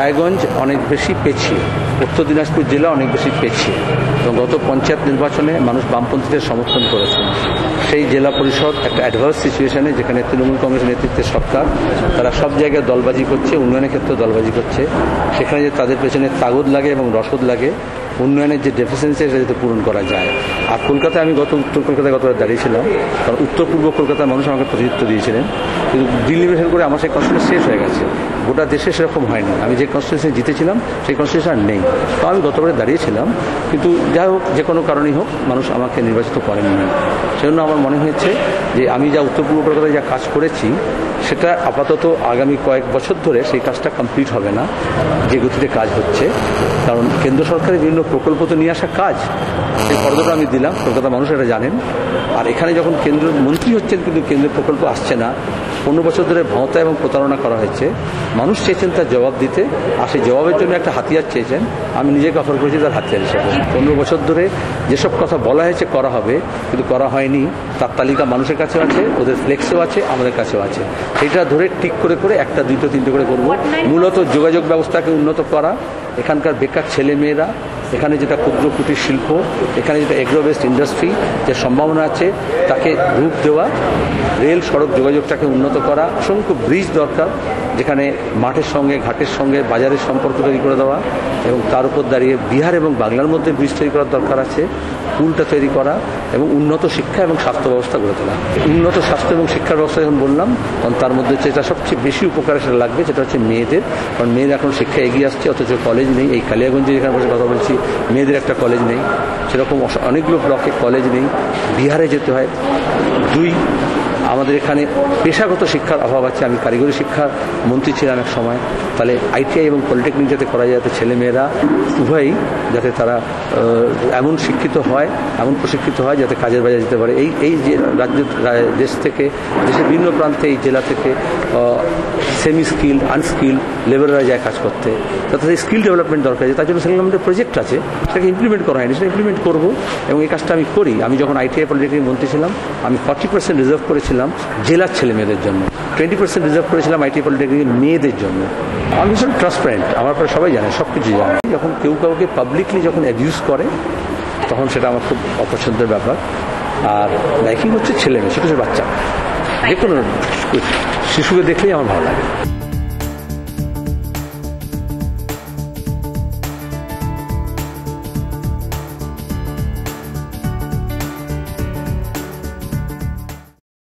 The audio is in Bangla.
রায়গঞ্জ অনেক বেশি পেছিয়ে, উত্তর দিনাজপুর জেলা অনেক বেশি পেছিয়ে, এবং গত পঞ্চায়েত নির্বাচনে মানুষ বামপন্থীদের সমর্থন করেছে। সেই জেলা পরিষদ একটা অ্যাডভার্স সিচুয়েশনে, যেখানে তৃণমূল কংগ্রেস নেতৃত্বের সরকার, তারা সব জায়গায় দলবাজি করছে, উন্নয়নের ক্ষেত্রে দলবাজি করছে। সেখানে যে তাদের পেছনে তাগদ লাগে এবং রসদ লাগে, উন্নয়নের যে ডেফিসিয়েন্সি সেটা যাতে পূরণ করা যায়। আর কলকাতায় আমি উত্তর কলকাতায় গতবার দাঁড়িয়েছিলাম, কারণ উত্তর পূর্ব কলকাতার মানুষ আমাকে প্রতিনিধিত্ব দিয়েছিলেন, কিন্তু ডিলিমিটেশন করে আমার সেই কনস্টিটিউশন শেষ হয়ে গেছে। গোটা দেশে সেরকম হয়নি। আমি যে কনস্টিটিউশনে জিতেছিলাম সেই কনস্টিটিউশন আর নেই। তো আমি গতবারে দাঁড়িয়েছিলাম, কিন্তু যাই হোক, যে কোনো কারণেই হোক, মানুষ আমাকে নির্বাচিত করেননি। সেজন্য আমার মনে হয়েছে যে আমি যা উত্তর পূর্ব কলকাতায় যা কাজ করেছি, সেটা আপাতত আগামী কয়েক বছর ধরে সেই কাজটা কমপ্লিট হবে না যে গতিতে কাজ হচ্ছে। কারণ কেন্দ্র সরকারের বিভিন্ন প্রকল্প তো নিয়ে আসা কাজ, সেই ফর্দটা আমি দিলাম, কলকাতার মানুষ এটা জানেন। আর এখানে যখন কেন্দ্রের মন্ত্রী হচ্ছেন কিন্তু কেন্দ্রের প্রকল্প আসছে না, 15 বছর ধরে ভাঁওতা এবং প্রতারণা করা হয়েছে, মানুষ চেয়েছেন তার জবাব দিতে, আর সেই জবাবের জন্য একটা হাতিয়ার চেয়েছেন। আমি নিজেকে অফার করেছি তার হাতিয়ার হিসেবে। 15 বছর ধরে যেসব কথা বলা হয়েছে করা হবে, কিন্তু করা হয়নি, তার তালিকা মানুষের কাছেও আছে, ওদের ফ্লেক্সেও আছে, আমাদের কাছেও আছে। সেটা ধরে ঠিক করে করে একটা, দুটো, তিনটে করে করব। মূলত যোগাযোগ ব্যবস্থাকে উন্নত করা, এখানকার বেকার ছেলে মেয়েরা, এখানে যেটা ক্ষুদ্র কুটির শিল্প, এখানে যেটা এগ্রো বেসড ইন্ডাস্ট্রি, যে সম্ভাবনা আছে তাকে রূপ দেওয়া, রেল সড়ক যোগাযোগটাকে উন্নত করা, অসংখ্য ব্রিজ দরকার, যেখানে মাঠের সঙ্গে ঘাটের সঙ্গে বাজারের সম্পর্ক তৈরি করে দেওয়া, এবং তার উপর দাঁড়িয়ে বিহার এবং বাংলার মধ্যে ব্রিজ তৈরি করার দরকার আছে, পুলটা তৈরি করা, এবং উন্নত শিক্ষা এবং স্বাস্থ্য ব্যবস্থা গড়ে তোলা। উন্নত স্বাস্থ্য এবং শিক্ষার ব্যবস্থা যখন বললাম, তখন তার মধ্যে যেটা সবচেয়ে বেশি উপকারে সেটা লাগবে, সেটা হচ্ছে মেয়েদের। কারণ মেয়েরা এখন শিক্ষা এগিয়ে আসছে, অথচ কলেজ নেই। এই কালিয়াগঞ্জে যেখানে বসে কথা বলছি, মেয়েদের একটা কলেজ নেই, সেরকম অনেকগুলো ব্লকে কলেজ নেই, বিহারে যেতে হয়। আমাদের এখানে পেশাগত শিক্ষার অভাব আছে। আমি কারিগরি শিক্ষার মন্ত্রী ছিলাম এক সময়, তাহলে আইটিআই এবং পলিটেকনিক যাতে করা যায়, যাতে ছেলেমেয়েরা উভয়ই যাতে তারা এমন শিক্ষিত হয়, এমন প্রশিক্ষিত হয়, যাতে কাজের বাজারে যেতে পারে। এই যে দেশের বিভিন্ন প্রান্তে, এই জেলা থেকে সেমি স্কিল, আনস্কিল লেবাররা যায় কাজ করতে, তাতে স্কিল ডেভেলপমেন্ট দরকার আছে। তার জন্য সেখানে আমাদের প্রজেক্ট আছে, সেটাকে ইমপ্লিমেন্ট করা হয়নি, সেটা ইমপ্লিমেন্ট করবো, এবং এই কাজটা আমি করি। আমি যখন আইটিআই পলিটেকনিক মন্ত্রী ছিলাম, আমি 40% রিজার্ভ করেছিলাম জেলার ছেলে মেয়েদের জন্য, 20% রিজার্ভ করেছিলাম আইটিআই পলিটেকনিক মেয়েদের জন্য। আমি ভীষণ ট্রান্সপারেন্ট, আমার পরে সবাই জানে, সব কিছু জানে। যখন কেউ কাউকে পাবলিকলি যখন অ্যাবিউজ করে, তখন সেটা আমার খুব অপছন্দের ব্যাপার। আর ব্যাকিং হচ্ছে ছেলে মেয়ে, ছোটো ছোটো বাচ্চা, যে কোনো শিশুকে দেখলেই আমার ভালো লাগে।